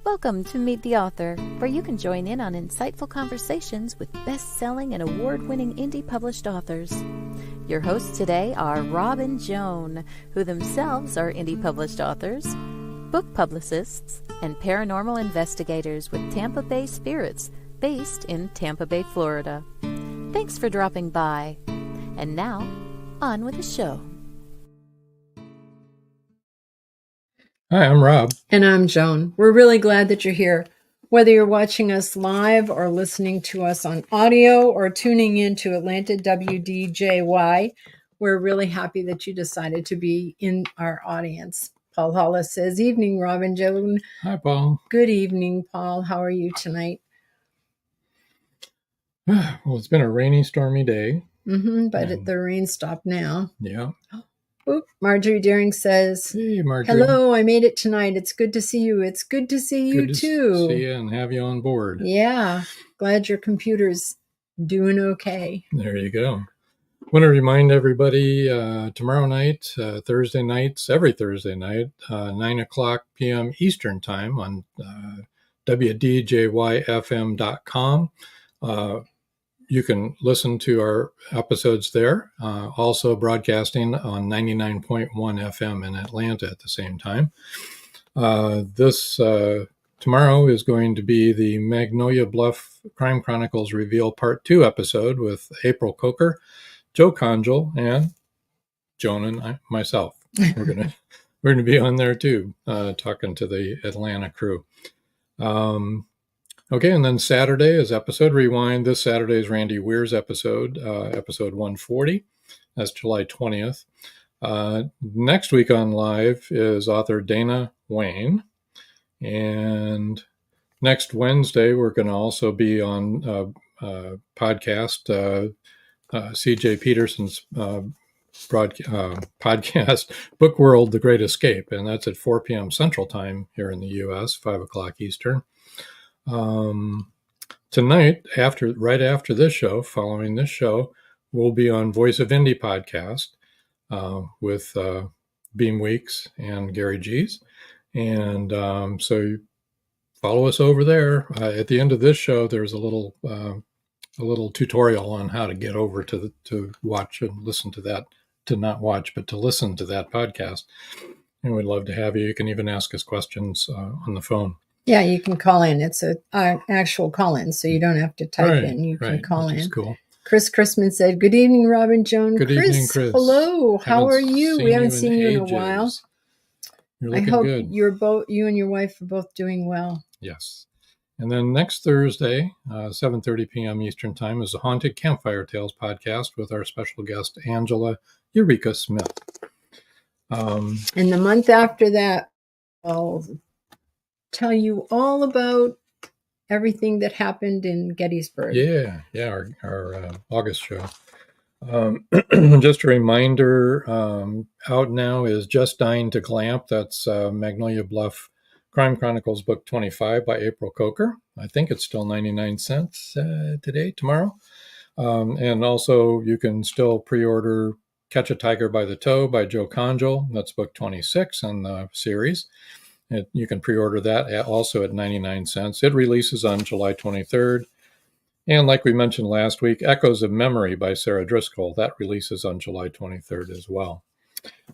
Welcome to Meet the Author, where you can join in on insightful conversations with best-selling and award-winning indie published authors. Your hosts today are Rob and Joan, who themselves are indie published authors, book publicists, and paranormal investigators with Tampa Bay Spirits, based in Tampa Bay, Florida. Thanks for dropping by. And now, on with the show. Hi, I'm Rob. And I'm Joan. We're really glad that you're here. Whether you're watching us live or listening to us on audio or tuning in to Atlanta WDJY, we're really happy that you decided to be in our audience. Paul Hollis says, "Evening, Rob and Joan." Hi, Paul. Good evening, Paul. How are you tonight? Well, it's been a rainy, stormy day. But the rain stopped now. Yeah. Oop, Marjorie Deering says, "Hey, Marjorie. Hello, I made it tonight. It's good to see you. It's good to see you too. See you and have you on board." Yeah, glad your computer's doing okay. There you go. I want to remind everybody tomorrow night, Thursday nights, every Thursday night, 9 o'clock p.m. Eastern Time on WDJYFM.com. You can listen to our episodes there, also broadcasting on 99.1 FM in Atlanta at the same time. This tomorrow is going to be the Magnolia Bluff Crime Chronicles Reveal Part 2 episode with April Coker, Joe Conjal, and Joan and myself. We're gonna be on there too, talking to the Atlanta crew. Okay, and then Saturday is Episode Rewind. This Saturday is Randy Weir's episode, episode 140. That's July 20th. Next week on live is author Dana Wayne. And next Wednesday, we're going to also be on podcast, C.J. Peterson's podcast, Book World, The Great Escape. And that's at 4 p.m. Central Time here in the U.S., 5 o'clock Eastern. Tonight, right after this show, following this show, we'll be on Voice of Indie podcast with Beam Weeks and Gary G's. And so follow us over there. At the end of this show, there's a little tutorial on how to get over to watch and listen to that, to not watch, but to listen to that podcast. And we'd love to have you. You can even ask us questions on the phone. Yeah, you can call in. It's an actual call-in, so you don't have to type in. You can call in. Cool. Chris Chrisman said, "Good evening, Rob and Joan." Good evening, Chris. Hello. How are you? We haven't seen you in a while. You're looking good. You and your wife are both doing well. Yes. And then next Thursday, 7:30 p.m. Eastern Time, is the Haunted Campfire Tales podcast with our special guest, Angela Eureka Smith. And the month after that, I'll tell you all about everything that happened in Gettysburg. Yeah, our August show. Just a reminder, out now is Just Dying to Glamp. That's Magnolia Bluff Crime Chronicles Book 25 by April Coker. I think it's still 99 cents tomorrow. And also you can still pre-order Catch a Tiger by the Toe by Joe Conjal. That's book 26 in the series. You can pre-order that also at 99 cents. It releases on July 23rd. And like we mentioned last week, Echoes of Memory by Sarah Driscoll. That releases on July 23rd as well.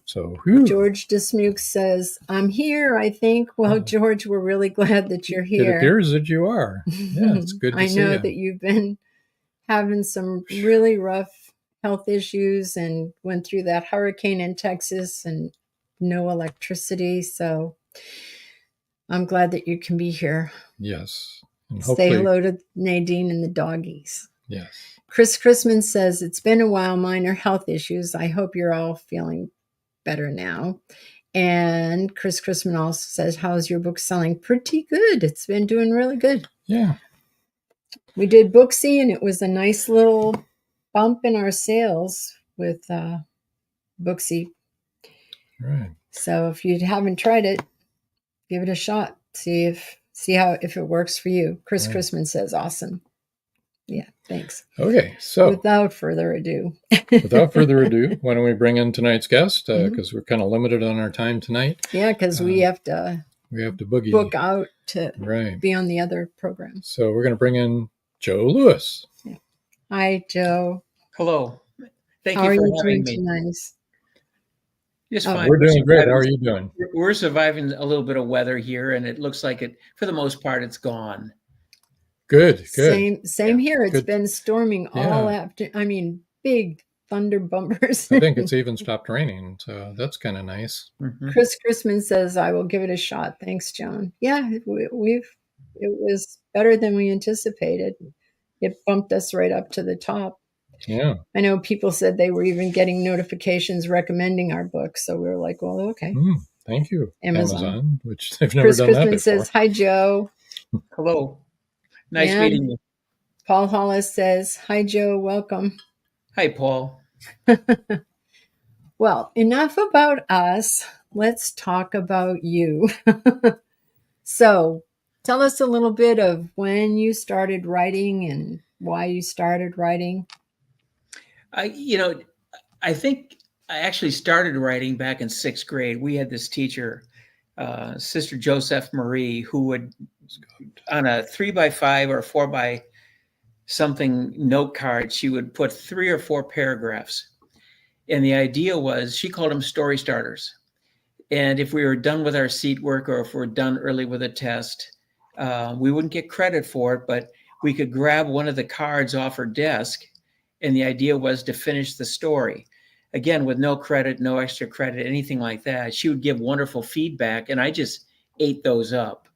So George Dismuke says, "I'm here, I think." Well, George, we're really glad that you're here. It appears that you are. Yeah, it's good to see you. I know that you've been having some really rough health issues and went through that hurricane in Texas and no electricity. So I'm glad that you can be here. Yes. And say hello to Nadine and the doggies. Yes. Chris Chrisman says, "It's been a while, minor health issues. I hope you're all feeling better now." And Chris Chrisman also says, "How's your book selling?" Pretty good. It's been doing really good. Yeah. We did Booksy, and it was a nice little bump in our sales with Booksy. Right. So if you haven't tried it, give it a shot. See if it works for you. Chris Chrisman says, "Awesome." Yeah, thanks. Okay, so without further ado, why don't we bring in tonight's guest? Because we're kind of limited on our time tonight. Yeah, because we have to We have to boogie. book out to Right. be on the other program. So we're going to bring in Joe Lewis. Hi, Joe. Hello. Thank How you are for you having doing me. tonight? Just Oh. fine. We're doing great. How are you doing? We're surviving a little bit of weather here, and it looks like it, for the most part, it's gone. Good. Same here. It's Good. been storming all Yeah. after. I mean, big thunder bumpers. I think it's even stopped raining, so that's kind of nice. Mhm. Chris Chrisman says, "I will give it a shot." Thanks, John. Yeah, it was better than we anticipated. It bumped us right up to the top. Yeah. I know people said they were even getting notifications recommending our book, so we were like, "Well, okay." Thank you, Amazon. Amazon, which they've never Chris done that Chrisman before. says, "Hi, Joe." Hello. Nice And meeting you. Paul Hollis says, "Hi, Joe. Welcome." Hi, Paul. Well, enough about us. Let's talk about you. So, tell us a little bit of when you started writing and why you started writing. I think I actually started writing back in 6th grade. We had this teacher, Sister Joseph Marie, who would, on a 3x5 or 4x something note card, she would put 3 or 4 paragraphs. And the idea was, she called them story starters. And if we were done with our seat work, or if we're done early with a test, we wouldn't get credit for it, but we could grab one of the cards off her desk. And the idea was to finish the story. Again, with no credit, no extra credit, anything like that. She would give wonderful feedback, and I just ate those up.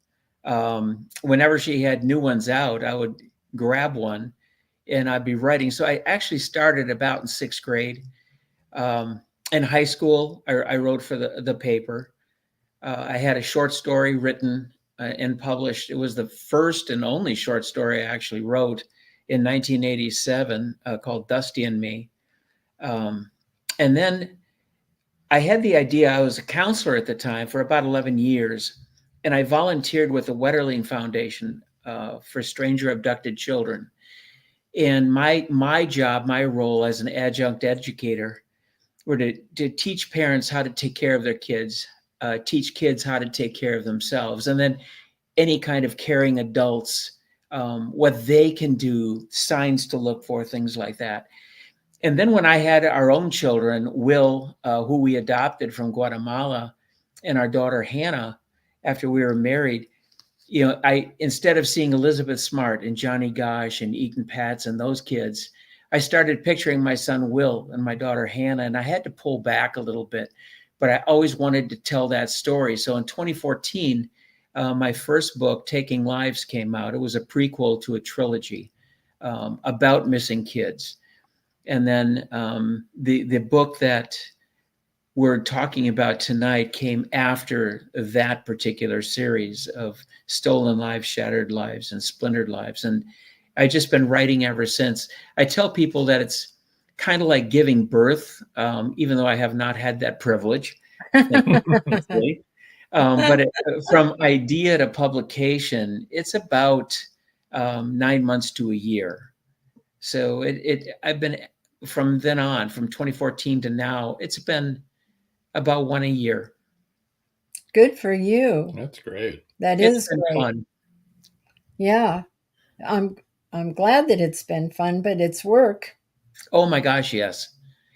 Whenever she had new ones out, I would grab one and I'd be writing. So I actually started about in 6th grade. In high school, I wrote for the paper. I had a short story written and published. It was the first and only short story I actually wrote in 1987, called Dusty and Me. And then I had the idea. I was a counselor at the time for about 11 years, and I volunteered with the Wetterling Foundation for stranger abducted children. And my job, my role as an adjunct educator, were to teach parents how to take care of their kids, teach kids how to take care of themselves, and then any kind of caring adults, what they can do, signs to look for, things like that. And then when I had our own children, Will, who we adopted from Guatemala, and our daughter Hannah, after we were married, I, instead of seeing Elizabeth Smart and Johnny Gosh and Eaton Patz and those kids, I started picturing my son Will and my daughter Hannah, and I had to pull back a little bit, but I always wanted to tell that story. So in 2014, my first book, Taking Lives, came out. It was a prequel to a trilogy about missing kids. And then the book that we're talking about tonight came after that particular series of Stolen Lives, Shattered Lives, and Splintered Lives. And I've just been writing ever since. I tell people that it's kind of like giving birth, even though I have not had that privilege. Thankfully. But from idea to publication, it's about 9 months to a year. So I've been, from then on, from 2014 to now, it's been about 1 a year. Good for you. That's great. That It's is been great. fun. Yeah. I'm glad that it's been fun, but it's work. Oh my gosh, yes.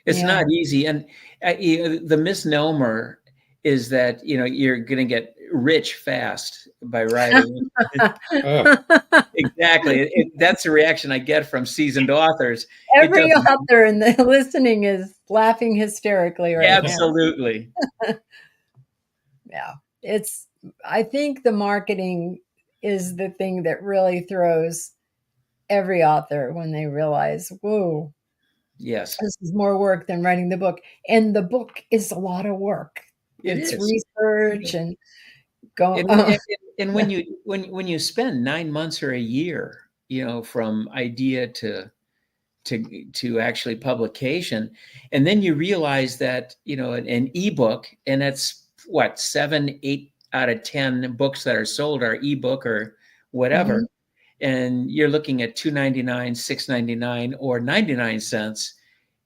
It's Yeah. not easy. And the misnomer is that, you're going to get rich fast by writing. Exactly. That's the reaction I get from seasoned authors. Every author in the listening is laughing hysterically right Absolutely. now. Yeah. I think the marketing is the thing that really throws every author when they realize, whoa, Yes, this is more work than writing the book. And the book is a lot of work. It's research and go. And when you spend 9 months or a year, from idea to actually publication, and then you realize that an ebook, and that's what 7, 8 out of 10 books that are sold are ebook or whatever, and you're looking at $2.99, $6.99, or 99 cents.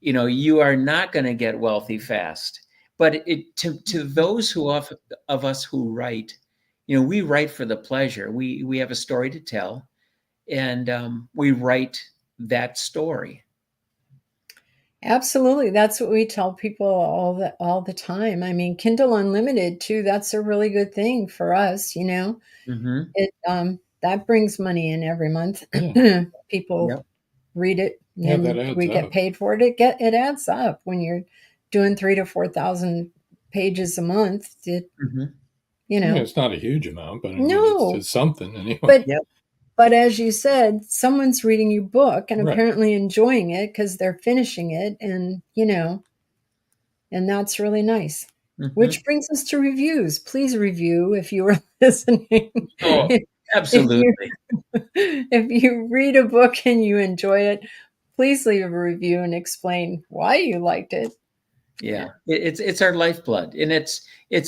You are not going to get wealthy fast. But to those of us who write, we write for the pleasure. We have a story to tell, and we write that story. Absolutely. That's what we tell people all the time. I mean, Kindle Unlimited too, that's a really good thing for us, Mm-hmm. It that brings money in every month. Yeah. People Yep. read it Yeah, and that adds we get up. paid for it. It adds up when you're doing 3,000 to 4,000 pages a month. Mm-hmm. Yeah, it's not a huge amount, but I mean, No. it's something anyway. But Yep. But as you said, someone's reading your book and Right. apparently enjoying it because they're finishing it, and and that's really nice. Mm-hmm. Which brings us to reviews. Please review if you are listening. Oh, absolutely. If you read a book and you enjoy it, please leave a review and explain why you liked it. Yeah, it's our lifeblood, and it's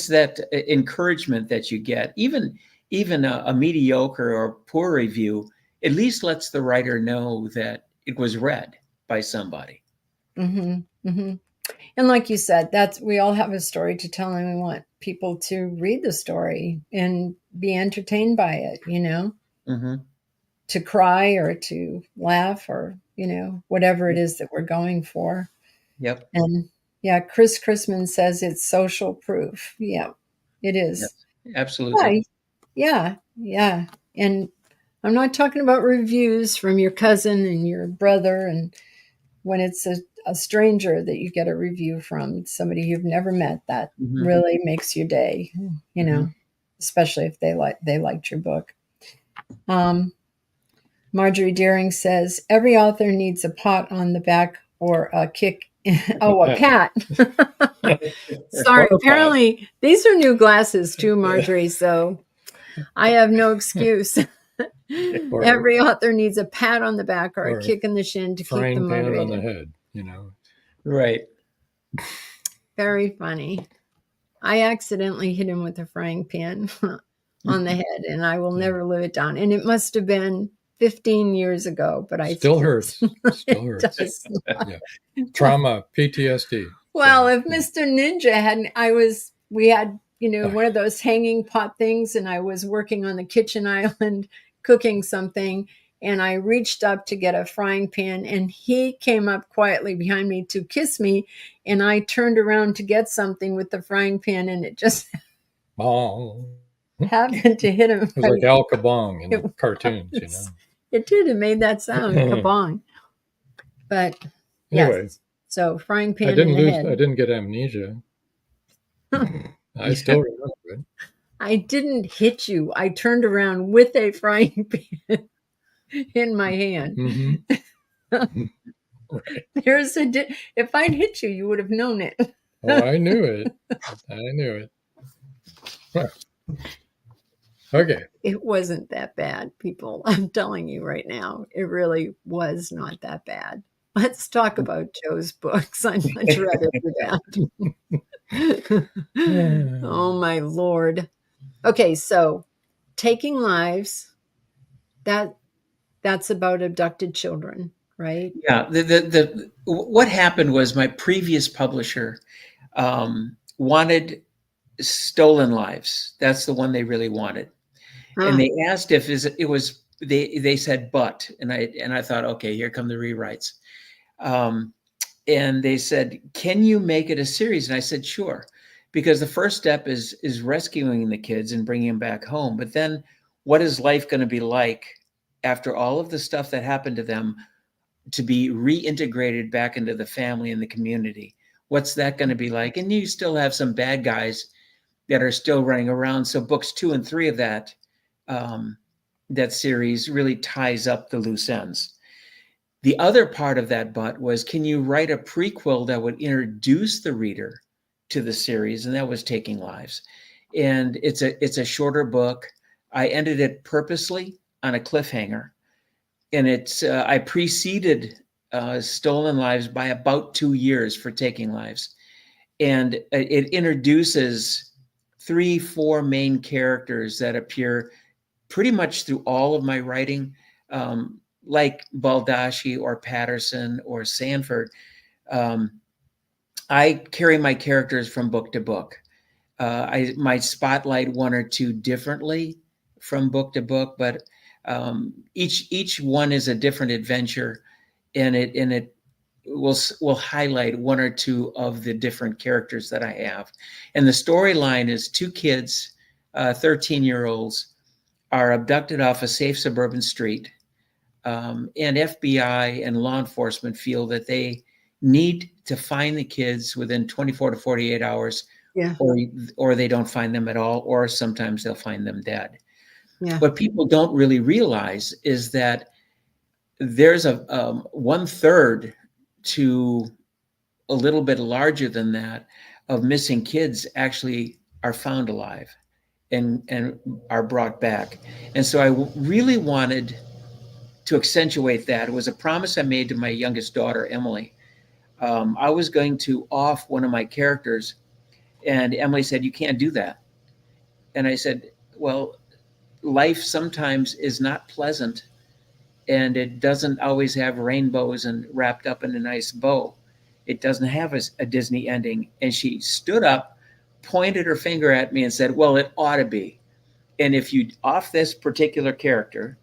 that encouragement that you get. Even a mediocre or poor review at least lets the writer know that it was read by somebody. Mm-hmm, mm-hmm. And like you said, we all have a story to tell, and we want people to read the story and be entertained by it, Mm-hmm. to cry or to laugh or, whatever it is that we're going for. Yep. And yeah, Chris Chrisman says it's social proof. Yeah, it is. Yes, absolutely. Yeah. And I'm not talking about reviews from your cousin and your brother, and when it's a stranger that you get a review from, somebody you've never met, that Mm-hmm. really makes your day, especially if they liked your book. Marjorie Deering says every author needs a pat on the back or a kick. Oh, a pat. Sorry. Apparently, these are new glasses too, Marjorie. So I have no excuse. Every author needs a pat on the back or a kick in the shin to keep them motivated. Frying pan on the head, Right. Very funny. I accidentally hit him with a frying pan on the head, and I will never live it down. And it must have been 15 years ago, but I still hurts. Still hurts. Yeah. Trauma, PTSD. Well, if Mr. Ninja hadn't, we had, one of those hanging pot things, and I was working on the kitchen island cooking something, and I reached up to get a frying pan, and he came up quietly behind me to kiss me, and I turned around to get something with the frying pan, and it just happened to hit him. It was like Al Kabong in the cartoons, It did. It made that sound, kabong. But anyway, yes. So frying pan in the head. I didn't get amnesia. I still remember it. I didn't hit you. I turned around with a frying pan in my hand. Mm-hmm. Right. If I'd hit you, you would have known it. Oh, I knew it. I knew it. Okay. It wasn't that bad, people. I'm telling you right now, it really was not that bad. Let's talk about Joe's books. I'd much rather do that. Oh, my Lord. Okay, so Taking Lives, that's about abducted children, right? Yeah. What happened was my previous publisher wanted Stolen Lives. That's the one they really wanted. And they asked if it was, they said, but, and I thought, okay, here come the rewrites. And they said, can you make it a series? And I said, sure. Because the first step is rescuing the kids and bringing them back home. But then what is life going to be like after all of the stuff that happened to them to be reintegrated back into the family and the community? What's that going to be like? And you still have some bad guys that are still running around. So books 2 and 3 of that series really ties up the loose ends. The other part of that was, can you write a prequel that would introduce the reader to the series? And that was Taking Lives. And it's a shorter book. I ended it purposely on a cliffhanger. And I preceded Stolen Lives by about 2 years for Taking Lives. And it introduces 3-4 main characters that appear pretty much through all of my writing, like Baldacci or Patterson or Sanford. I carry my characters from book to book. I might spotlight one or two differently from book to book, but each one is a different adventure, and it will highlight one or two of the different characters that I have. And the storyline is two kids, 13-year-olds, are abducted off a safe suburban street, and FBI and law enforcement feel that they need to find the kids within 24 to 48 hours, Yeah. or they don't find them at all, or sometimes they'll find them dead. Yeah. What people don't really realize is that there's a 1/3 to a little bit larger than that of missing kids actually are found alive and are brought back. And so I really wanted to accentuate that. It was a promise I made to my youngest daughter, Emily. I was going to off one of my characters, and Emily said, "You can't do that." And I said, "Well, life sometimes is not pleasant, and it doesn't always have rainbows and wrapped up in a nice bow. It doesn't have a Disney ending." And she stood up, pointed her finger at me and said, "Well, it ought to be. And if you off this particular character,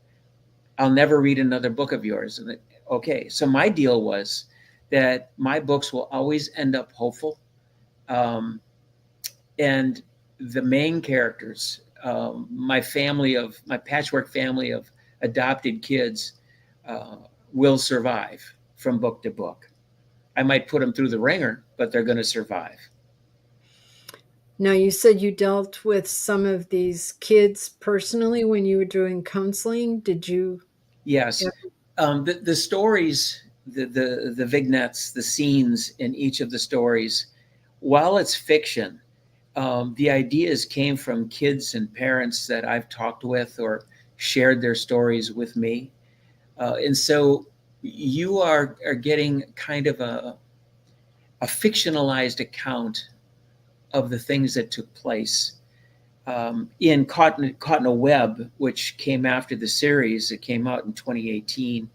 I'll never read another book of yours." And okay, so my deal was that my books will always end up hopeful. And the main characters, my patchwork family of adopted kids, will survive from book to book. I might put them through the ringer, but they're going to survive. Now, you said you dealt with some of these kids personally when you were doing counseling. Did you? Yes. The stories, the vignettes, the scenes in each of the stories, while it's fiction, the ideas came from kids and parents that I've talked with or shared their stories with me. And so you are getting kind of a fictionalized account of the things that took place. In Caught in a Web, which came after the series, it came out in 2018.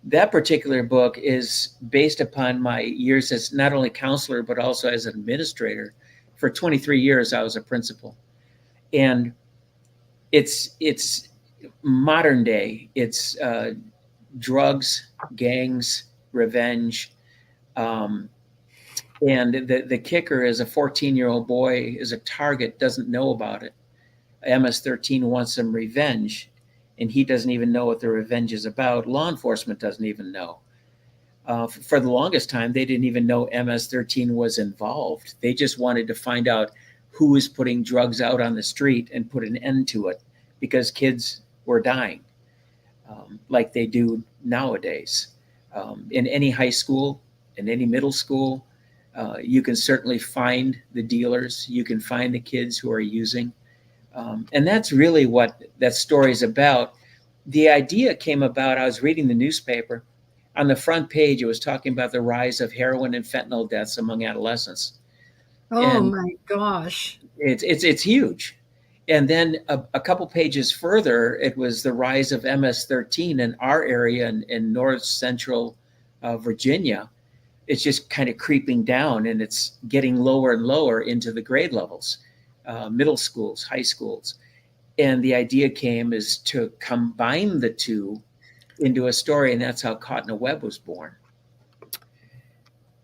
That particular book is based upon my years as not only counselor, but also as an administrator. For 23 years, I was a principal. And it's modern day. It's drugs, gangs, revenge. And the kicker is a 14-year-old boy is a target, doesn't know about it. MS-13 wants some revenge, and he doesn't even know what the revenge is about. Law enforcement doesn't even know. For the longest time, they didn't even know MS-13 was involved. They just wanted to find out who was putting drugs out on the street and put an end to it, because kids were dying like they do nowadays. In any high school, in any middle school, you can certainly find the dealers. You can find the kids who are using. And that's really what that story is about. The idea came about, I was reading the newspaper. On the front page, it was talking about the rise of heroin and fentanyl deaths among adolescents. Oh, And my gosh. it's huge. And then a couple pages further, it was the rise of MS-13 in our area in north central Virginia. It's just kind of creeping down, and it's getting lower and lower into the grade levels, middle schools, high schools. And the idea came is to combine the two into a story, and that's how Caught in a Web was born.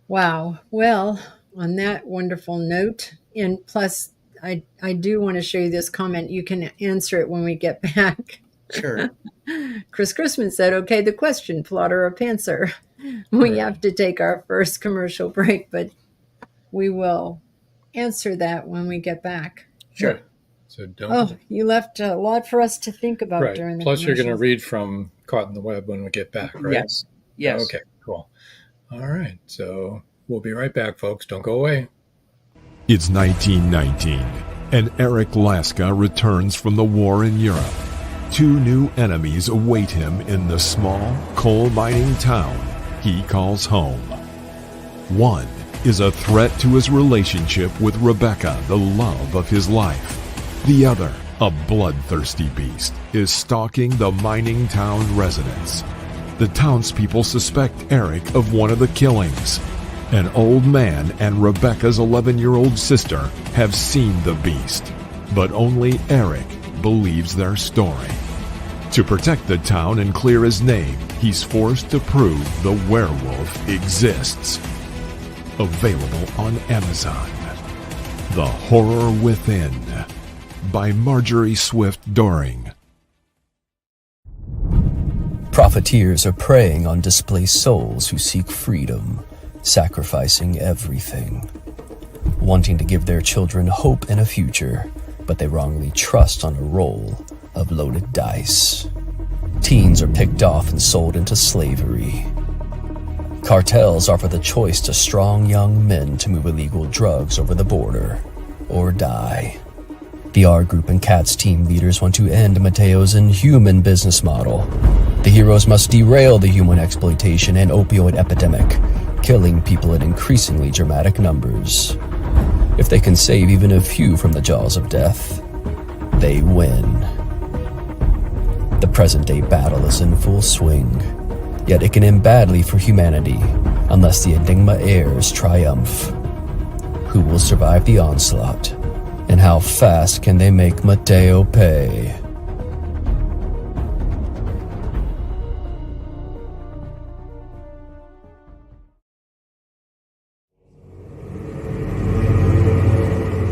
Wow. Well, on that wonderful note, and plus, I do want to show you this comment. You can answer it when we get back. Sure. Chris Christman said, "Okay, the question, plotter or pantser." We have to take our first commercial break, but we will answer that when we get back. Sure. So don't. Oh, you left a lot for us to think about Right. during the Plus, you're going to commercials. read from Caught in the Web when we get back, right? Yes. Yes. Okay, cool. All right. So we'll be right back, folks. Don't go away. It's 1919, and Eric Laska returns from the war in Europe. Two new enemies await him in the small coal mining town he calls home. One is a threat to his relationship with Rebecca, the love of his life. The other, a bloodthirsty beast, is stalking the mining town residents. The townspeople suspect Eric of one of the killings. An old man and Rebecca's 11-year-old sister have seen the beast, but only Eric believes their story. To protect the town and clear his name, he's forced to prove the werewolf exists. Available on Amazon. The Horror Within by Marjorie Swift Doring. Profiteers are preying on displaced souls who seek freedom, sacrificing everything. Wanting to give their children hope and a future, but they wrongly trust on a roll of loaded dice. Teens are picked off and sold into slavery. Cartels offer the choice to strong young men to move illegal drugs over the border or die. The R Group and CATS team leaders want to end Mateo's inhuman business model. The heroes must derail the human exploitation and opioid epidemic, killing people in increasingly dramatic numbers. If they can save even a few from the jaws of death, they win. The present-day battle is in full swing, yet it can end badly for humanity unless the Enigma heirs triumph. Who will survive the onslaught, and how fast can they make Mateo pay?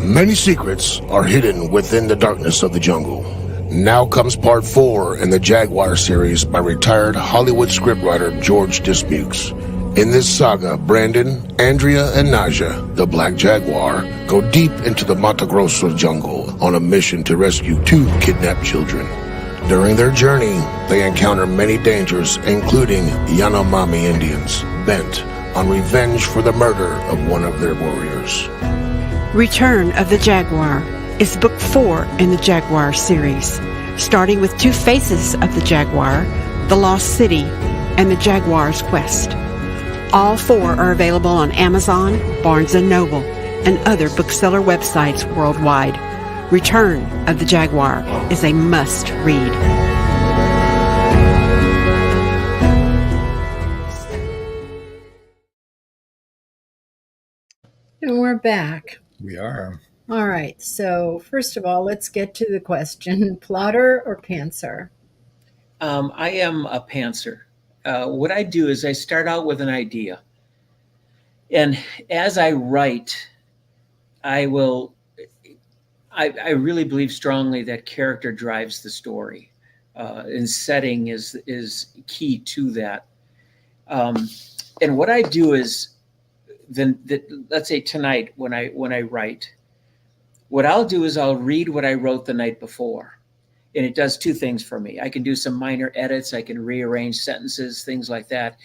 Many secrets are hidden within the darkness of the jungle. Now comes part 4 in the Jaguar series by retired Hollywood scriptwriter George Dismukes. In this saga, Brandon, Andrea, and Naja, the Black Jaguar, go deep into the Mato Grosso jungle on a mission to rescue 2 kidnapped children. During their journey, they encounter many dangers, including Yanomami Indians, bent on revenge for the murder of one of their warriors. Return of the Jaguar is book 4 in the Jaguar series, starting with 2 faces of the Jaguar, the Lost City, and the Jaguar's Quest. All 4 are available on Amazon, Barnes & Noble, and other bookseller websites worldwide. Return of the Jaguar is a must-read. And we're back. We are. All right. So first of all, let's get to the question: plotter or pantser? I am a pantser. What I do is I start out with an idea. And as I write, I really believe strongly that character drives the story. And setting is key to that. And what I do is, let's say tonight when I write, what I'll do is I'll read what I wrote the night before. And it does 2 things for me. I can do some minor edits. I can rearrange sentences, things like that.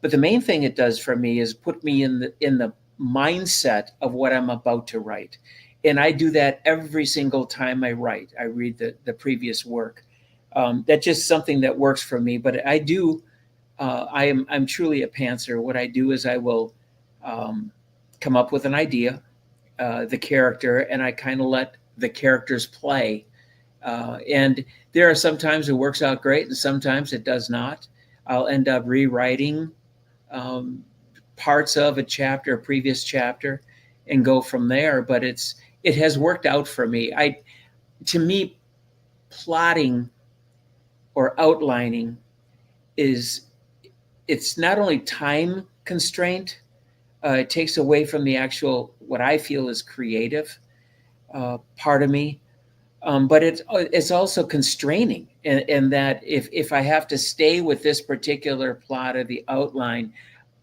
But the main thing it does for me is put me in the mindset of what I'm about to write. And I do that every single time I write. I read the previous work. That's just something that works for me. But I do, I'm truly a pantser. What I do is I will come up with an idea, the character, and I kind of let the characters play. And there are sometimes it works out great and sometimes it does not. I'll end up rewriting parts of a chapter, a previous chapter, and go from there. But it has worked out for me. To me, plotting or outlining it's not only time constraint, it takes away from the actual, what I feel is creative part of me. But it's also constraining in that if I have to stay with this particular plot or the outline,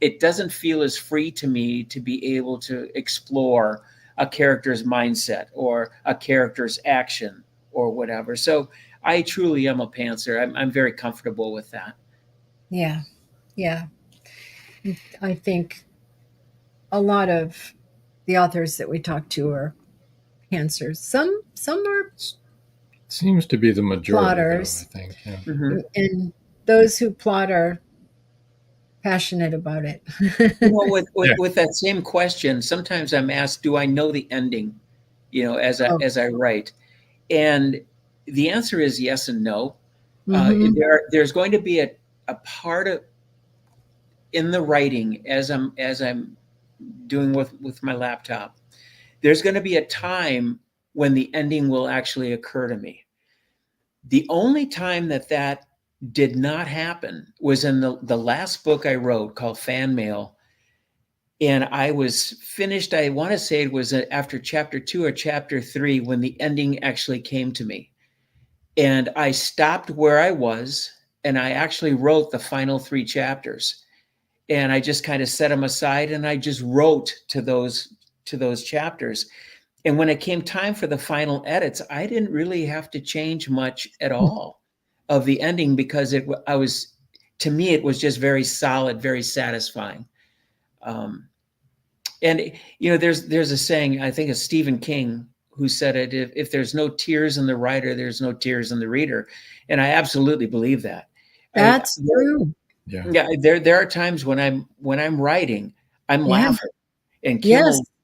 it doesn't feel as free to me to be able to explore a character's mindset or a character's action or whatever. So I truly am a pantser. I'm very comfortable with that. Yeah. I think a lot of the authors that we talk to are pantsers. Some are Seems to be the majority, plotters. though, I think. Yeah. Mm-hmm. And those who plot are passionate about it. With that same question, sometimes I'm asked, do I know the ending, as I write? And the answer is yes and no. Mm-hmm. There's going to be a part of in the writing as I'm doing with my laptop. There's going to be a time when the ending will actually occur to me. The only time that did not happen was in the last book I wrote called Fan Mail. And I was finished, I want to say it was after chapter 2 or chapter 3 when the ending actually came to me. And I stopped where I was, and I actually wrote the final 3 chapters. And I just kind of set them aside, and I just wrote to those chapters. And when it came time for the final edits, I didn't really have to change much at all of the ending, because to me, it was just very solid, very satisfying. And there's a saying, I think it's Stephen King who said it: if there's no tears in the writer, there's no tears in the reader. And I absolutely believe that. That's true. Yeah, there are times when I'm writing, I'm laughing, and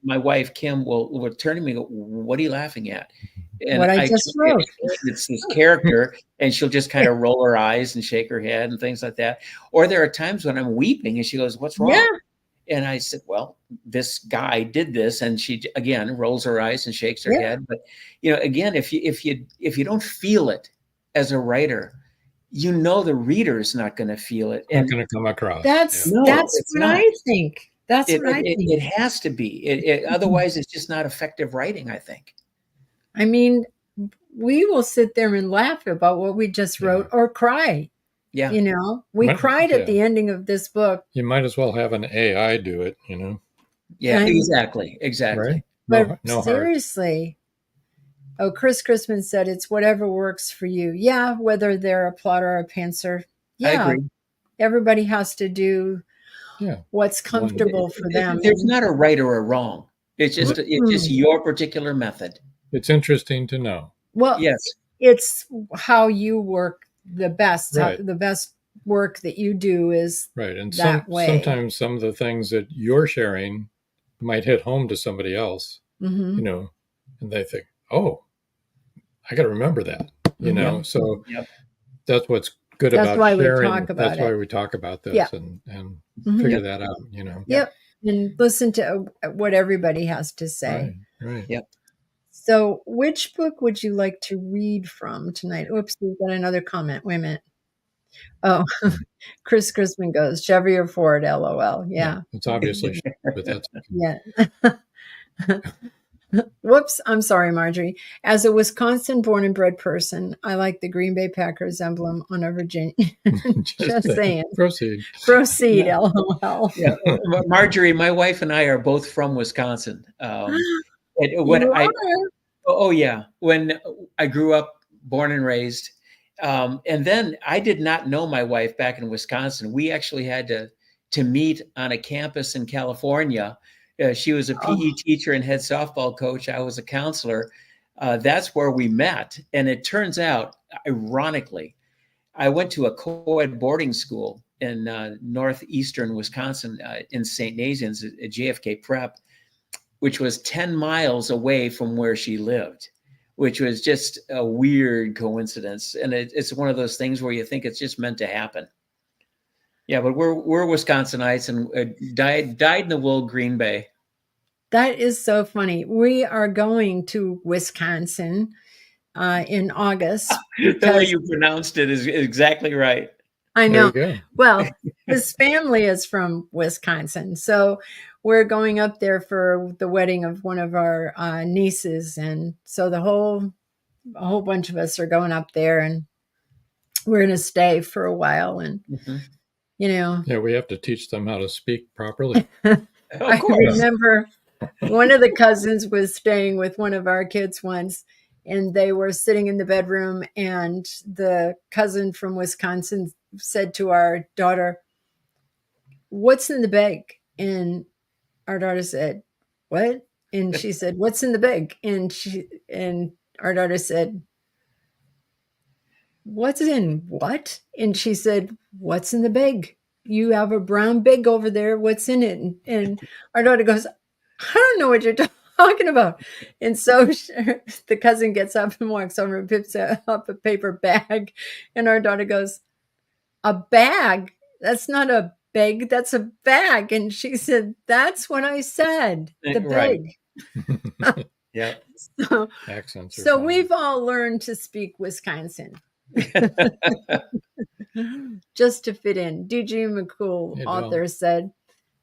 my wife Kim will turn to me and go, "What are you laughing at?" And what I just wrote. It's this character, and she'll just kind of roll her eyes and shake her head and things like that. Or there are times when I'm weeping, and she goes, "What's wrong?" Yeah. And I said, "Well, this guy did this," and she again rolls her eyes and shakes her head. But again, if you don't feel it as a writer, the reader's not going to feel it. Not going to come across. That's what I think. That's what I think. It has to be. Otherwise, it's just not effective writing, I think. I mean, we will sit there and laugh about what we just wrote or cry. Yeah. We cried at the ending of this book. You might as well have an AI do it, Yeah, exactly. Right? But no seriously, Chris Chrisman said it's whatever works for you. Yeah, whether they're a plotter or a pantser. Yeah, I agree. Everybody has to do what's comfortable for them. There's not a right or a wrong. It's just your particular method. It's interesting to know. Well, yes, it's how you work the best. Right. The best work that you do is right. And way. Sometimes some of the things that you're sharing might hit home to somebody else, and they think, "Oh, I got to remember that," So that's what's good about sharing. That's why we talk about this and figure that out. Yep, and listen to what everybody has to say. Right. Yep. So, which book would you like to read from tonight? Oops, we've got another comment. Wait a minute. Oh, Chris Chrisman goes, Chevy or Ford, LOL. Yeah. It's obviously, but that's yeah. Whoops, I'm sorry, Marjorie. As a Wisconsin born and bred person, I like the Green Bay Packers emblem on a Virginia. Just saying. Proceed, LOL. Yeah. Marjorie, my wife and I are both from Wisconsin. When I grew up, born and raised, and then I did not know my wife back in Wisconsin. We actually had to meet on a campus in California. She was a PE teacher and head softball coach. I was a counselor. That's where we met. And it turns out, ironically, I went to a co-ed boarding school in northeastern Wisconsin in St. Nathan's at JFK Prep, which was 10 miles away from where she lived, which was just a weird coincidence. And it's one of those things where you think it's just meant to happen. Yeah, but we're Wisconsinites and dyed in the wool Green Bay. That is so funny. We are going to Wisconsin in August. The way you pronounced it is exactly right. I know. Well, his family is from Wisconsin, so we're going up there for the wedding of one of our nieces, and so a whole bunch of us are going up there, and we're going to stay for a while, and yeah, we have to teach them how to speak properly. I remember one of the cousins was staying with one of our kids once, and they were sitting in the bedroom, and the cousin from Wisconsin said to our daughter, "What's in the bag?" And our daughter said, "What?" And she said, "What's in the bag?" And our daughter said, "What's in what?" And she said, "What's in the bag? You have a brown bag over there. What's in it?" And our daughter goes, "I don't know what you're talking about." And so the cousin gets up and walks over and picks up a paper bag. And our daughter goes, "A bag? That's not a bag, that's a bag. And she said, that's what I said, the Right. bag. Yeah. So, Accents are so funny. we've all learned to speak Wisconsin. Just to fit in. D.G. McCool, Hey, author, Bill. said,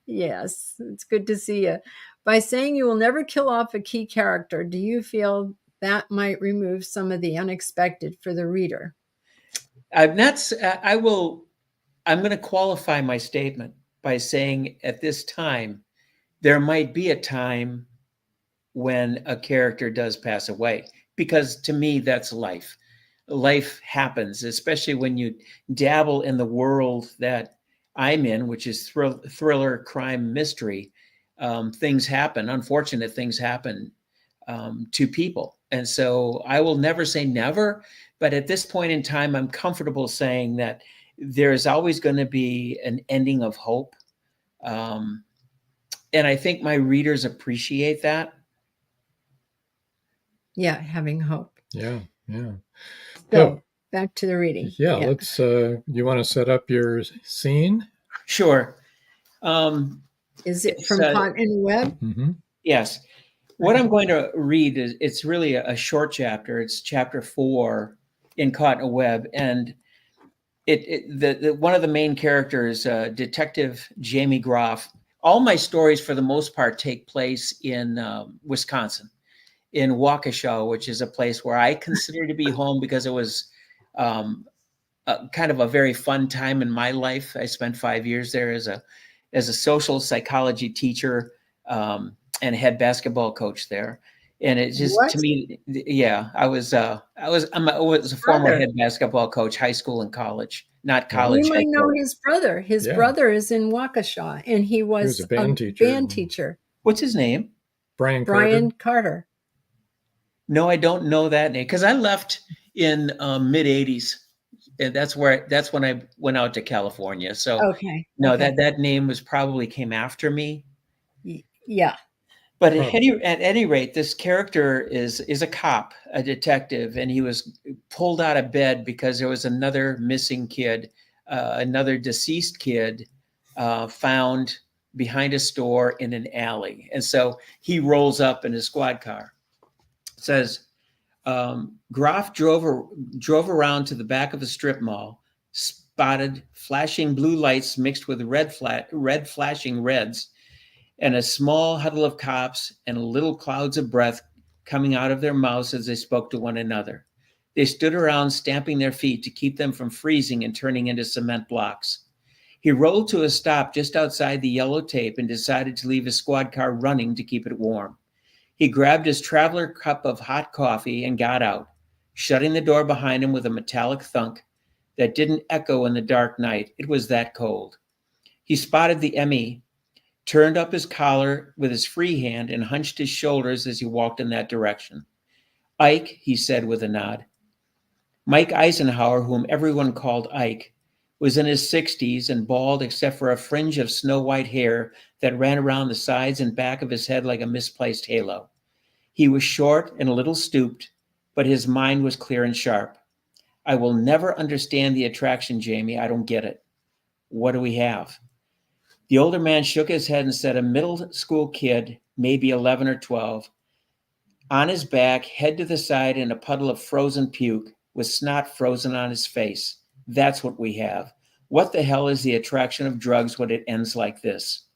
yes, it's good to see you. By saying you will never kill off a key character, do you feel that might remove some of the unexpected for the reader? I'm going to qualify my statement by saying at this time, there might be a time when a character does pass away, because to me, that's life. Life happens, especially when you dabble in the world that I'm in, which is thriller, crime, mystery. Things happen, unfortunate things happen to people. And so I will never say never, but at this point in time, I'm comfortable saying that there's always going to be an ending of hope. And I think my readers appreciate that. Yeah, having hope. Yeah. So back to the reading. Yeah, let's, you want to set up your scene? Sure. Is it from Caught in a Web? Mm-hmm. Yes. What I'm going to read is, it's really a short chapter. It's chapter 4 in Caught in a Web. And one of the main characters, Detective Jamie Groff. All my stories, for the most part, take place in Wisconsin, in Waukesha, which is a place where I consider to be home because it was kind of a very fun time in my life. I spent 5 years there as a social psychology teacher and head basketball coach there. And it just, to me, yeah, I was a former head basketball coach, high school and college, not college. You might know his brother. His brother is in Waukesha, and he was a band teacher. What's his name? Brian Carter. No, I don't know that name, because I left in mid '80s. And that's when I went out to California. So that name probably came after me. Yeah. But at any rate, this character is a cop, a detective, and he was pulled out of bed because there was another missing kid, another deceased kid found behind a store in an alley. And so he rolls up in his squad car. It says, Groff drove around to the back of a strip mall, spotted flashing blue lights mixed with red flashing reds, and a small huddle of cops and little clouds of breath coming out of their mouths as they spoke to one another. They stood around stamping their feet to keep them from freezing and turning into cement blocks. He rolled to a stop just outside the yellow tape and decided to leave his squad car running to keep it warm. He grabbed his traveler cup of hot coffee and got out, shutting the door behind him with a metallic thunk that didn't echo in the dark night. It was that cold. He spotted the ME, turned up his collar with his free hand, and hunched his shoulders as he walked in that direction. Ike, he said with a nod. Mike Eisenhower, whom everyone called Ike, was in his 60s and bald except for a fringe of snow-white hair that ran around the sides and back of his head like a misplaced halo. He was short and a little stooped, but his mind was clear and sharp. I will never understand the attraction, Jamie. I don't get it. What do we have? The older man shook his head and said, a middle school kid, maybe 11 or 12, on his back, head to the side in a puddle of frozen puke, with snot frozen on his face. That's what we have. What the hell is the attraction of drugs when it ends like this?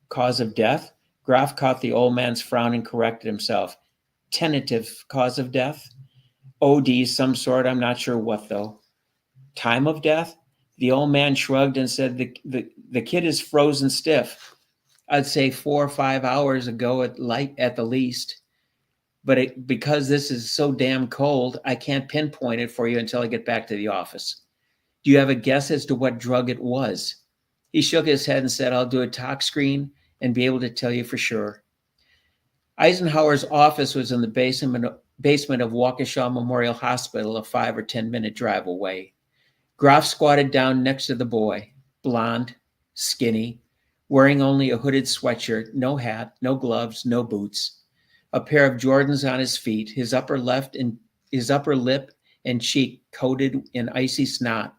Cause of death? Groff caught the old man's frown and corrected himself. Tentative cause of death? OD, some sort, I'm not sure what though. Time of death? The old man shrugged and said, the kid is frozen stiff. I'd say 4 or 5 hours ago at the least. But because this is so damn cold, I can't pinpoint it for you until I get back to the office. Do you have a guess as to what drug it was? He shook his head and said, I'll do a tox screen and be able to tell you for sure. Eisenhower's office was in the basement of Waukesha Memorial Hospital, a 5 or 10 minute drive away. Groff squatted down next to the boy, blonde, skinny, wearing only a hooded sweatshirt, no hat, no gloves, no boots, a pair of Jordans on his feet, his upper lip and cheek coated in icy snot,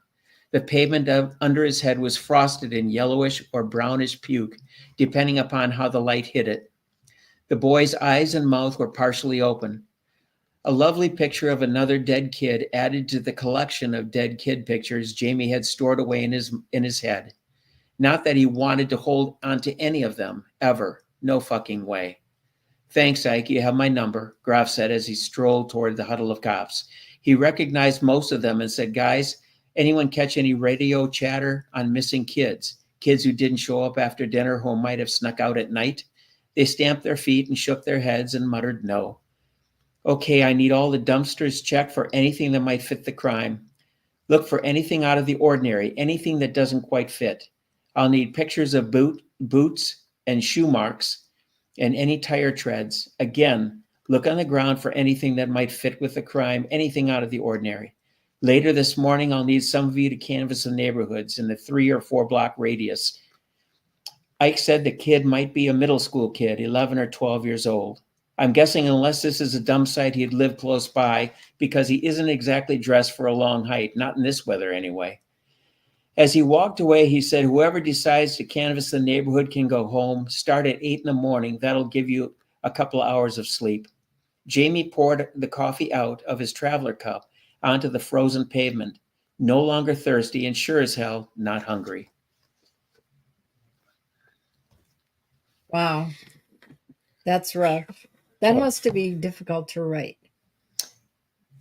The pavement under his head was frosted in yellowish or brownish puke, depending upon how the light hit it. The boy's eyes and mouth were partially open. A lovely picture of another dead kid added to the collection of dead kid pictures Jamie had stored away in his head. Not that he wanted to hold onto any of them, ever. No fucking way. Thanks, Ike. You have my number, Groff said as he strolled toward the huddle of cops. He recognized most of them and said, guys, anyone catch any radio chatter on missing kids? Kids who didn't show up after dinner who might have snuck out at night? They stamped their feet and shook their heads and muttered no. Okay, I need all the dumpsters checked for anything that might fit the crime. Look for anything out of the ordinary, anything that doesn't quite fit. I'll need pictures of boots and shoe marks and any tire treads. Again, look on the ground for anything that might fit with the crime, anything out of the ordinary. Later this morning, I'll need some of you to canvass the neighborhoods in the 3 or 4 block radius. Ike said the kid might be a middle school kid, 11 or 12 years old. I'm guessing unless this is a dump site, he'd live close by because he isn't exactly dressed for a long hike, not in this weather anyway. As he walked away, he said, whoever decides to canvass the neighborhood can go home. Start at 8 in the morning. That'll give you a couple of hours of sleep. Jamie poured the coffee out of his traveler cup onto the frozen pavement, no longer thirsty and sure as hell not hungry. Wow. That's rough. That must be difficult to write.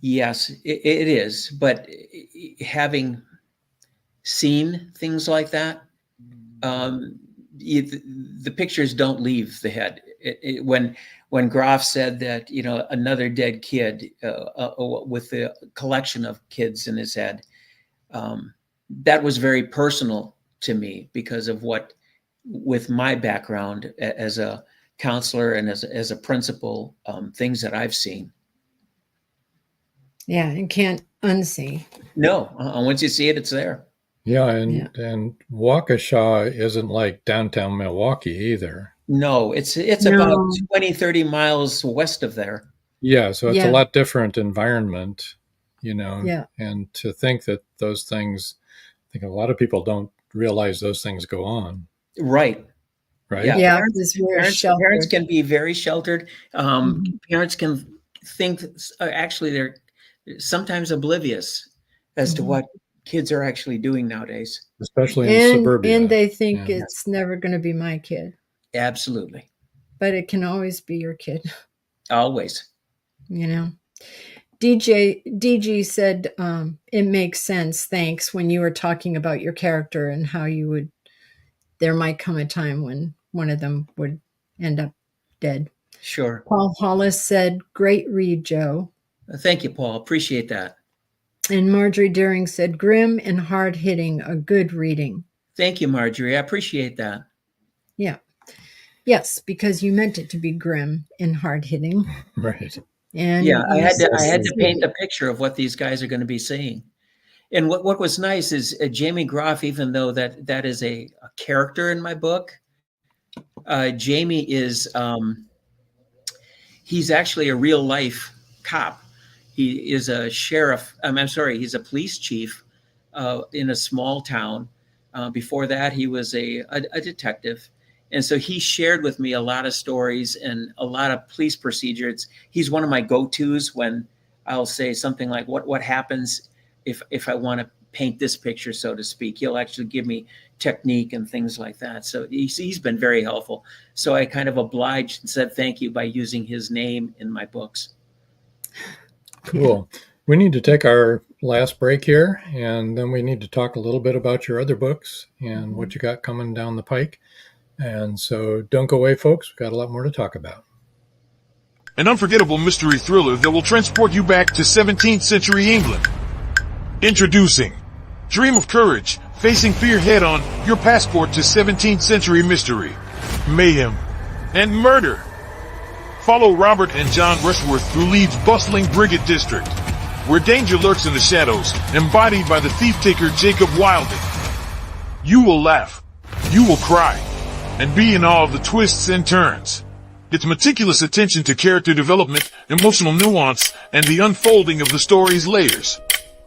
Yes, it is. But having seen things like that, the pictures don't leave the head. When Groff said that, another dead kid with the collection of kids in his head, that was very personal to me because of with my background as a counselor and as a principal, things that I've seen. Yeah, and can't unsee. No, once you see it, it's there. Yeah, and Waukesha isn't like downtown Milwaukee either. No, it's about 20, 30 miles west of there. Yeah, so it's a lot different environment, and to think that those things, I think a lot of people don't realize those things go on. Right. Yeah, parents can be very sheltered. Parents can think, actually, they're sometimes oblivious as to what kids are actually doing nowadays. Especially in suburbia. And they think it's never going to be my kid. Absolutely. But it can always be your kid. Always. DG said, it makes sense, thanks, when you were talking about your character and how there might come a time when one of them would end up dead. Sure. Paul Hollis said, great read, Joe. Thank you, Paul. Appreciate that. And Marjorie Deering said, grim and hard-hitting, a good reading. Thank you, Marjorie. I appreciate that. Yeah. Yes, because you meant it to be grim and hard-hitting. Right. And I had to paint a picture of what these guys are going to be saying. And what was nice is Jamie Groff, even though that is a character in my book, Jamie is, he's actually a real life cop. He is a sheriff. He's a police chief in a small town. Before that, he was a detective. And so he shared with me a lot of stories and a lot of police procedures. He's one of my go-tos when I'll say something like, what happens if I want to paint this picture, so to speak. He'll actually give me technique and things like that. So he's been very helpful. So I kind of obliged and said thank you by using his name in my books. Cool. We need to take our last break here, and then we need to talk a little bit about your other books and what you got coming down the pike. And so don't go away, folks. We've got a lot more to talk about. An unforgettable mystery thriller that will transport you back to 17th century England. Introducing Dream of Courage, facing fear head-on, your passport to 17th century mystery, mayhem, and murder. Follow Robert and John Rushworth through Leeds' bustling Briggate district, where danger lurks in the shadows, embodied by the thief-taker Jacob Wilding. You will laugh, you will cry, and be in awe of the twists and turns. Its meticulous attention to character development, emotional nuance, and the unfolding of the story's layers.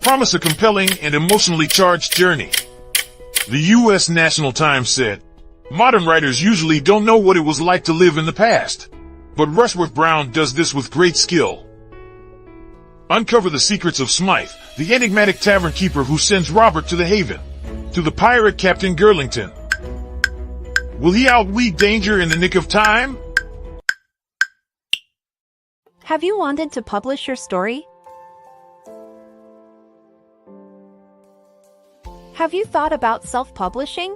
promise a compelling and emotionally charged journey. The U.S. National Times said, modern writers usually don't know what it was like to live in the past, but Rushworth Brown does this with great skill. Uncover the secrets of Smythe, the enigmatic tavern keeper who sends Robert to the Haven, to the pirate Captain Girlington. Will he outweed danger in the nick of time? Have you wanted to publish your story? Have you thought about self-publishing?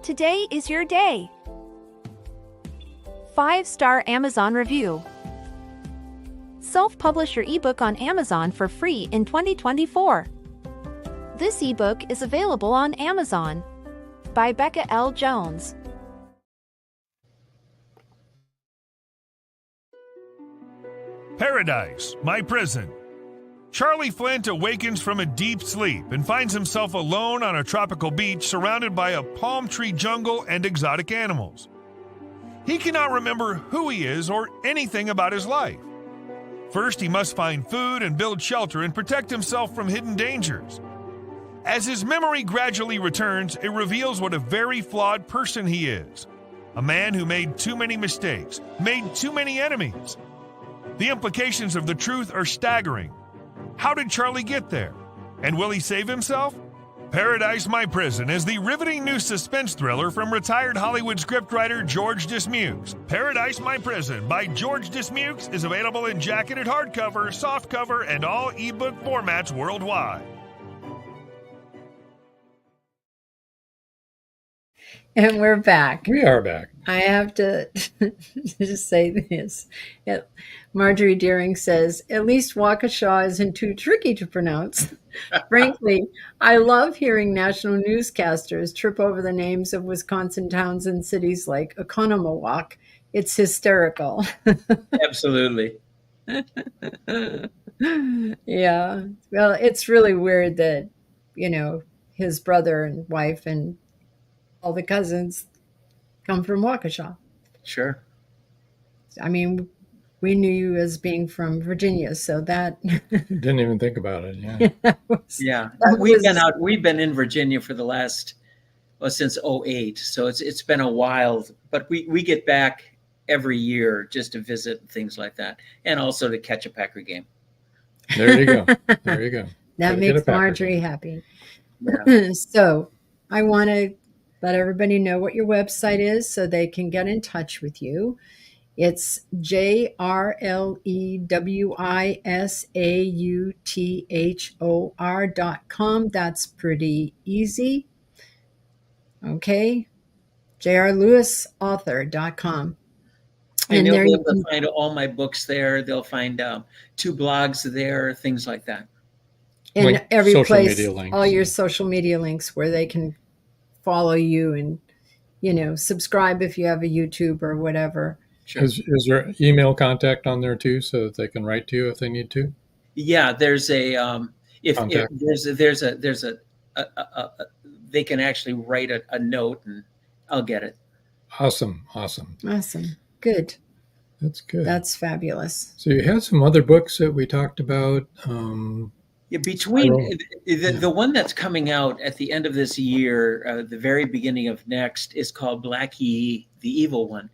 Today is your day. 5-star Amazon review. Self-publish your ebook on Amazon for free in 2024. This ebook is available on Amazon by Becca L. Jones. Paradise, my prison. Charlie Flint awakens from a deep sleep and finds himself alone on a tropical beach surrounded by a palm tree jungle and exotic animals. He cannot remember who he is or anything about his life. First, he must find food and build shelter and protect himself from hidden dangers. As his memory gradually returns, it reveals what a very flawed person he is. A man who made too many mistakes, made too many enemies. The implications of the truth are staggering. How did Charlie get there? And will he save himself? Paradise, My Prison is the riveting new suspense thriller from retired Hollywood scriptwriter George Dismukes. Paradise, My Prison by George Dismukes is available in jacketed hardcover, softcover, and all ebook formats worldwide. And we're back. We are back. I have to just say this. Marjorie Deering says, at least Waukesha isn't too tricky to pronounce. Frankly, I love hearing national newscasters trip over the names of Wisconsin towns and cities like Oconomowoc. It's hysterical. Absolutely. Yeah. Well, it's really weird that, his brother and wife and all the cousins come from Waukesha. Sure. I mean, we knew you as being from Virginia, so that Didn't even think about it. Yeah. Yeah. We've been in Virginia for the last, since 2008. So it's been a while, but we get back every year just to visit and things like that. And also to catch a Packer game. There you go. There you go. That makes Marjorie happy. Yeah. So I want to let everybody know what your website is so they can get in touch with you. It's JRLEWISAUTHOR.com. That's pretty easy. Okay. JRLewisAuthor.com. And they'll be able to find all my books there. They'll find 2 blogs there, things like that. And like every place, links, all your social media links where they can follow you and, subscribe if you have a YouTube or whatever. Sure. Is there email contact on there too, so that they can write to you if they need to? Yeah, there's a they can actually write a note and I'll get it. Awesome. Good. That's good. That's fabulous. So you had some other books that we talked about. Between the one that's coming out at the end of this year, the very beginning of next, is called Black Yé'ii, the evil one.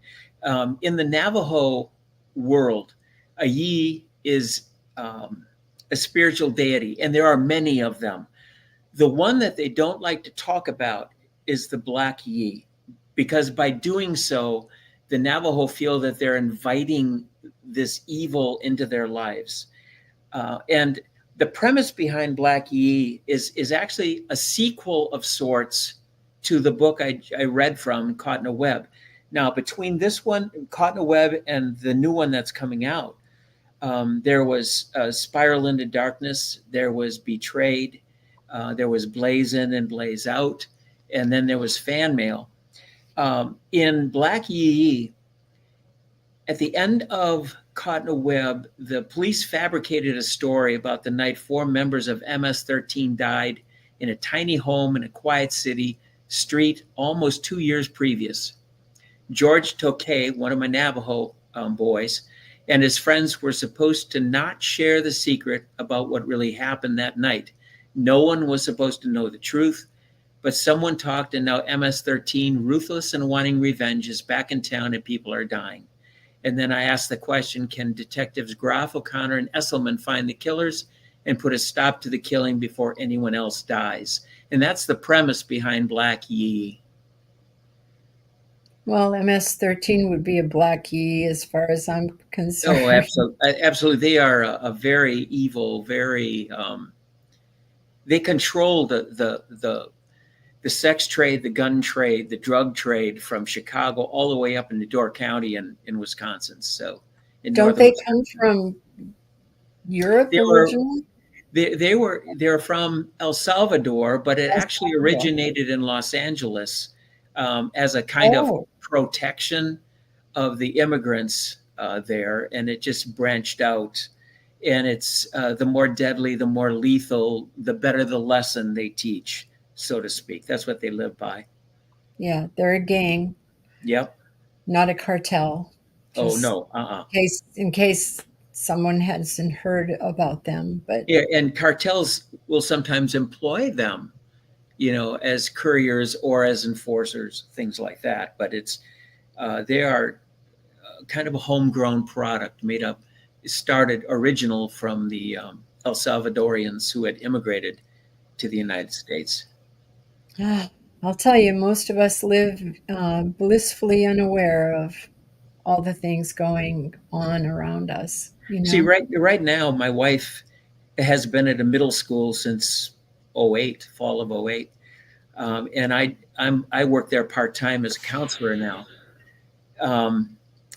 In the Navajo world, a Yé'ii is a spiritual deity, and there are many of them. The one that they don't like to talk about is the Black Yé'ii, because by doing so, the Navajo feel that they're inviting this evil into their lives. And the premise behind Black Yé'ii is actually a sequel of sorts to the book I read from, Caught in a Web. Now, between this one, Caught in a Web, and the new one that's coming out, there was Spiral into Darkness, there was Betrayed, there was Blaze In and Blaze Out, and then there was Fan Mail. In Black Yé'ii, at the end of Caught in a Web, the police fabricated a story about the night 4 members of MS-13 died in a tiny home in a quiet city street almost 2 years previous. George Tokay, one of my Navajo boys, And his friends were supposed to not share the secret about what really happened that night. No one was supposed to know the truth, but someone talked, and now MS-13, ruthless and wanting revenge, is back in town and people are dying. And then I asked the question, can detectives Groff, O'Connor, and Esselman find the killers and put a stop to the killing before anyone else dies? And that's the premise behind Black Yé'ii. Well, MS-13 would be a Black Yé'ii as far as I'm concerned. Oh, absolutely. Absolutely. They are a very evil, very, they control the sex trade, the gun trade, the drug trade from Chicago all the way up into Door County in Wisconsin. So don't they come from Europe originally? They're from El Salvador, but it actually originated in Los Angeles as a kind of protection of the immigrants there, and it just branched out. And it's the more deadly, the more lethal, the better the lesson they teach, so to speak. That's what they live by. Yeah, they're a gang. Yep. Not a cartel. Oh, no. In case someone hasn't heard about them. But yeah, and cartels will sometimes employ them, as couriers or as enforcers, things like that. But they are kind of a homegrown product started original from the El Salvadorians who had immigrated to the United States. I'll tell you, most of us live blissfully unaware of all the things going on around us. See, right now, my wife has been at a middle school since fall of 08. And I work there part-time as a counselor now.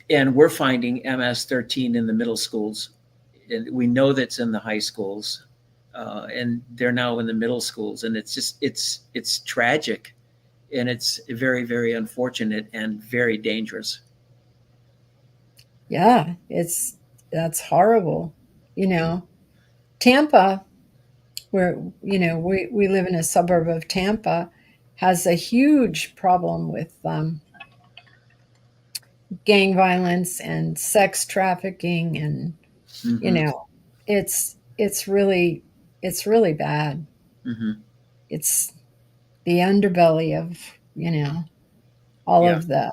And we're finding MS-13 in the middle schools. And we know that's in the high schools. And they're now in the middle schools. And it's tragic. And it's very, very unfortunate and very dangerous. Yeah, that's horrible. Tampa, where, we live in a suburb of Tampa, has a huge problem with gang violence and sex trafficking, and it's really bad. Mm-hmm. It's the underbelly of all of the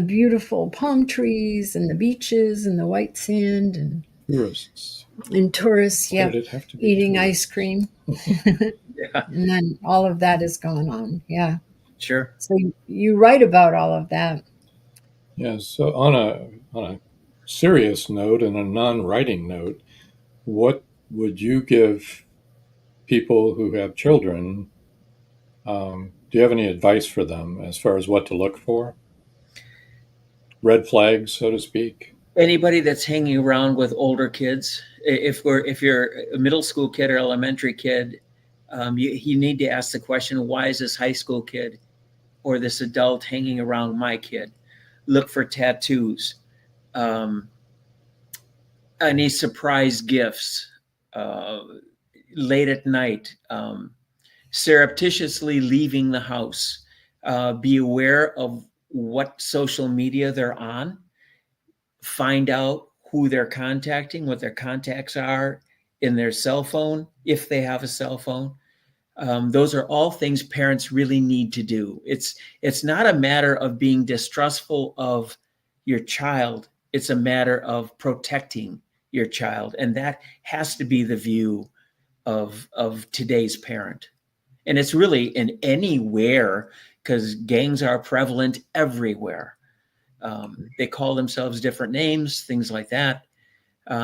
beautiful palm trees and the beaches and the white sand and tourists eating ice cream. Yeah. And then all of that is going on. Yeah. Sure. So you write about all of that. Yeah. So on a serious note and a non-writing note, what would you give people who have children? Do you have any advice for them as far as what to look for? Red flags, so to speak. Anybody that's hanging around with older kids, if you're a middle school kid or elementary kid, you need to ask the question, why is this high school kid or this adult hanging around my kid? Look for tattoos, any surprise gifts, late at night, surreptitiously leaving the house. Be aware of what social media they're on. Find out who they're contacting, what their contacts are in their cell phone, if they have a cell phone. Those are all things parents really need to do. It's not a matter of being distrustful of your child. It's a matter of protecting your child. And that has to be the view of today's parent. And it's really in anywhere, because gangs are prevalent everywhere. They call themselves different names, things like that.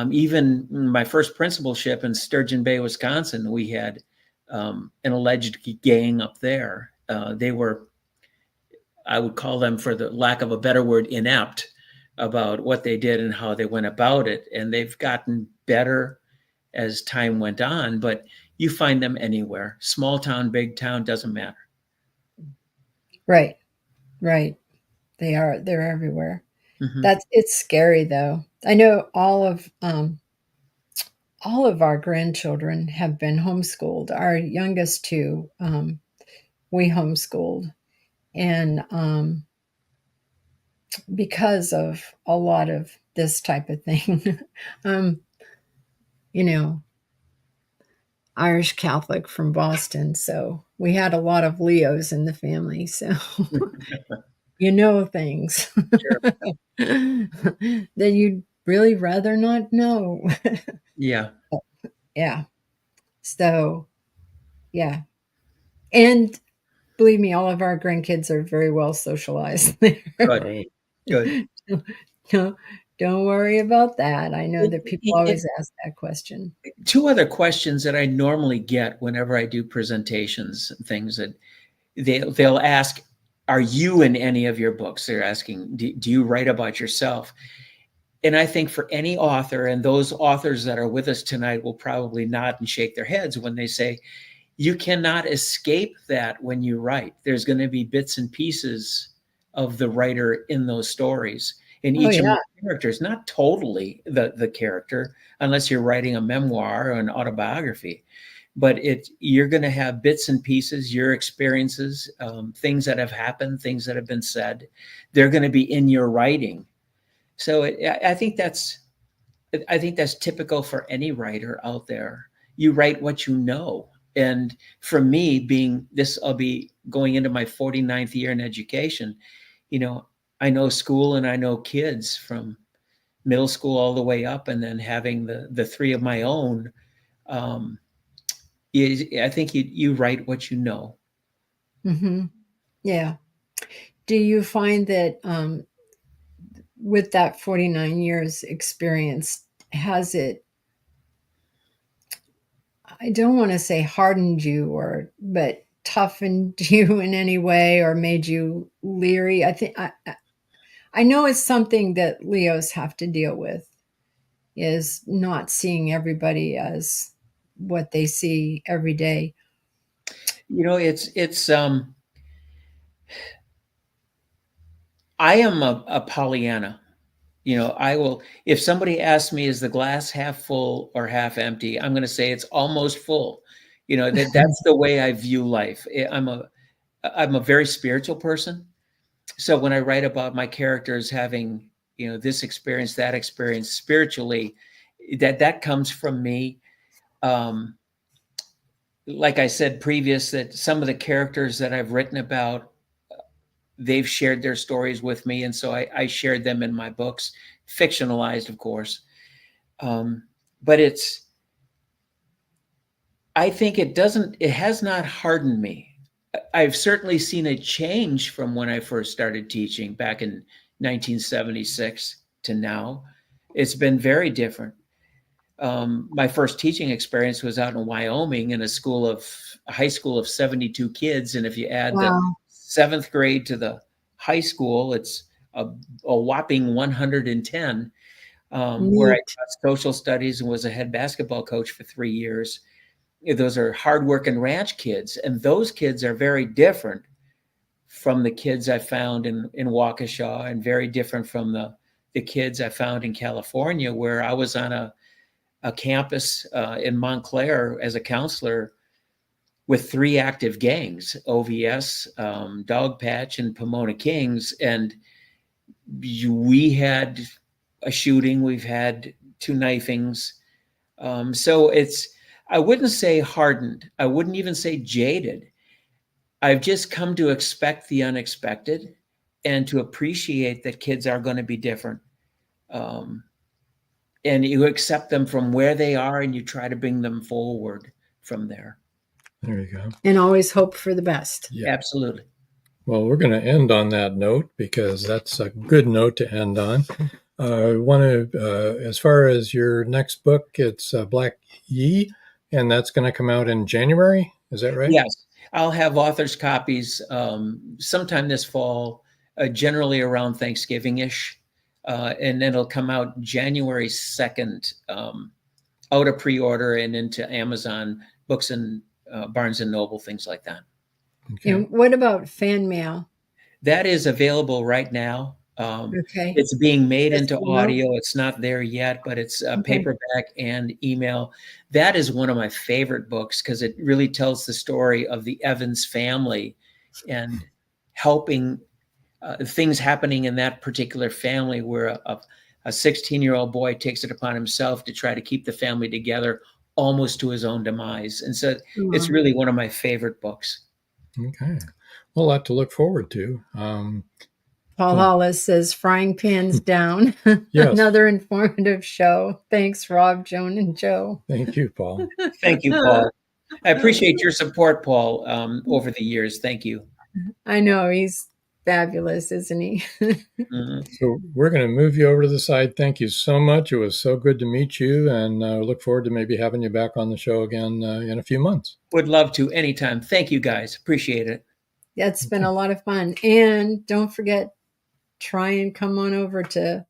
Even my first principalship in Sturgeon Bay, Wisconsin, we had an alleged gang up there. They were, I would call them, for the lack of a better word, inept about what they did and how they went about it. And they've gotten better as time went on, but you find them anywhere. Small town, big town, doesn't matter. Right. They're everywhere. Mm-hmm. It's scary though. I know all of our grandchildren have been homeschooled. Our youngest two, we homeschooled, and because of a lot of this type of thing. You know, Irish Catholic from Boston, so we had a lot of Leos in the family, so you know things that you'd really rather not know. Yeah. Yeah. So, yeah. And believe me, all of our grandkids are very well socialized. Good. Right. Good. Don't worry about that. I know that people always ask that question. Two other questions that I normally get whenever I do presentations and things that they'll ask, are you in any of your books? They're asking, do you write about yourself? And I think for any author, and those authors that are with us tonight will probably nod and shake their heads when they say, you cannot escape that when you write. There's going to be bits and pieces of the writer in those stories. And each of the characters, not totally the character, unless you're writing a memoir or an autobiography. But you're going to have bits and pieces, your experiences, things that have happened, things that have been said. They're going to be in your writing. So I think that's typical for any writer out there. You write what you know. And for me, I'll be going into my 49th year in education. I know school and I know kids from middle school all the way up, and then having the three of my own. I think you write what you know. Mm-hmm. Yeah. Do you find that with that 49 years experience, has it, I don't want to say hardened you, but toughened you in any way or made you leery? I know it's something that Leos have to deal with, is not seeing everybody as what they see every day. I am a Pollyanna. If somebody asks me, is the glass half full or half empty? I'm going to say it's almost full. That's the way I view life. I'm a very spiritual person. So when I write about my characters having, this experience, that experience spiritually, that comes from me. Like I said previous, that some of the characters that I've written about, they've shared their stories with me. And so I shared them in my books, fictionalized, of course. But I think it has not hardened me. I've certainly seen a change from when I first started teaching back in 1976 to now. It's been very different. My first teaching experience was out in Wyoming in a high school of 72 kids. And if you add the 7th grade to the high school, it's a whopping 110, where I taught social studies and was a head basketball coach for 3 years. Those are hardworking ranch kids. And those kids are very different from the kids I found in Waukesha, and very different from the kids I found in California, where I was on a campus in Montclair as a counselor with 3 active gangs, OVS, Dog Patch, and Pomona Kings. And we had a shooting, we've had 2 knifings. So I wouldn't say hardened. I wouldn't even say jaded. I've just come to expect the unexpected and to appreciate that kids are going to be different. And you accept them from where they are, and you try to bring them forward from there. There you go. And always hope for the best. Yeah. Absolutely. Well, we're going to end on that note, because that's a good note to end on. I want to, as far as your next book, it's Black Yé'ii, and that's going to come out in January. Is that right? Yes. I'll have author's copies sometime this fall, generally around Thanksgiving-ish. And then it'll come out January 2nd, out of pre-order and into Amazon books and Barnes and Noble, things like that. Okay. And what about fan mail? That is available right now. Okay. It's being made into Well, audio. It's not there yet, but it's paperback and email. That is one of my favorite books, because it really tells the story of the Evans family and helping things happening in that particular family where a 16-year-old boy takes it upon himself to try to keep the family together almost to his own demise. And so it's really one of my favorite books. Okay. Well, a lot to look forward to. Paul Hollis says, frying pans down. Yes. Another informative show. Thanks, Rob, Joan, and Joe. Thank you, Paul. Thank you, Paul. I appreciate your support, Paul, over the years. Thank you. I know, he's fabulous, isn't he? So we're going to move you over to the side. Thank you so much. It was so good to meet you, and look forward to maybe having you back on the show again in a few months. Would love to anytime. Thank you, guys. Appreciate it. That's been a lot of fun. And don't forget, try and come on over to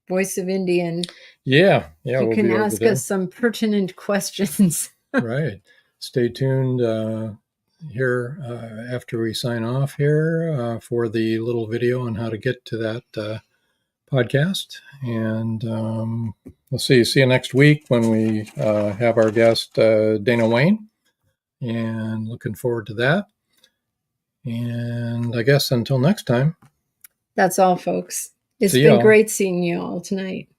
Voice of Indian. Yeah. You can ask us some pertinent questions. Right. Stay tuned here after we sign off here for the little video on how to get to that podcast. And we'll see you next week when we have our guest, Dana Wayne. And looking forward to that. And I guess until next time. That's all, folks. It's been great seeing you all tonight.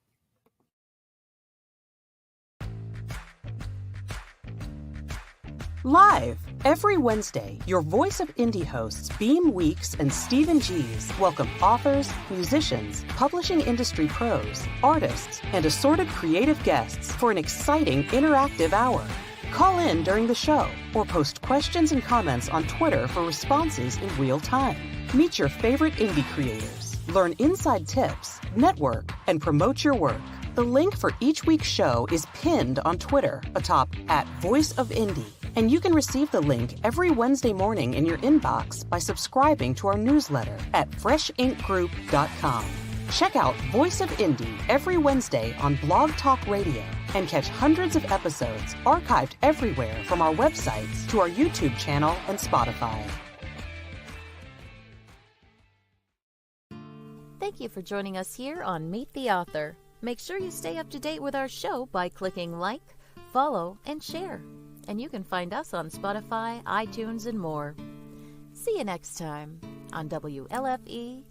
Live every Wednesday, your Voice of Indie hosts Beam Weeks and Stephen Gees welcome authors, musicians, publishing industry pros, artists, and assorted creative guests for an exciting interactive hour. Call in during the show or post questions and comments on Twitter for responses in real time. Meet your favorite indie creators, learn inside tips, network, and promote your work. The link for each week's show is pinned on Twitter atop @VoiceOfIndie, and you can receive the link every Wednesday morning in your inbox by subscribing to our newsletter at freshinkgroup.com. Check out Voice of Indie every Wednesday on Blog Talk Radio and catch hundreds of episodes archived everywhere from our websites to our YouTube channel and Spotify. Thank you for joining us here on Meet the Author. Make sure you stay up to date with our show by clicking like, follow, and share. And you can find us on Spotify, iTunes, and more. See you next time on WLFE-DV.com.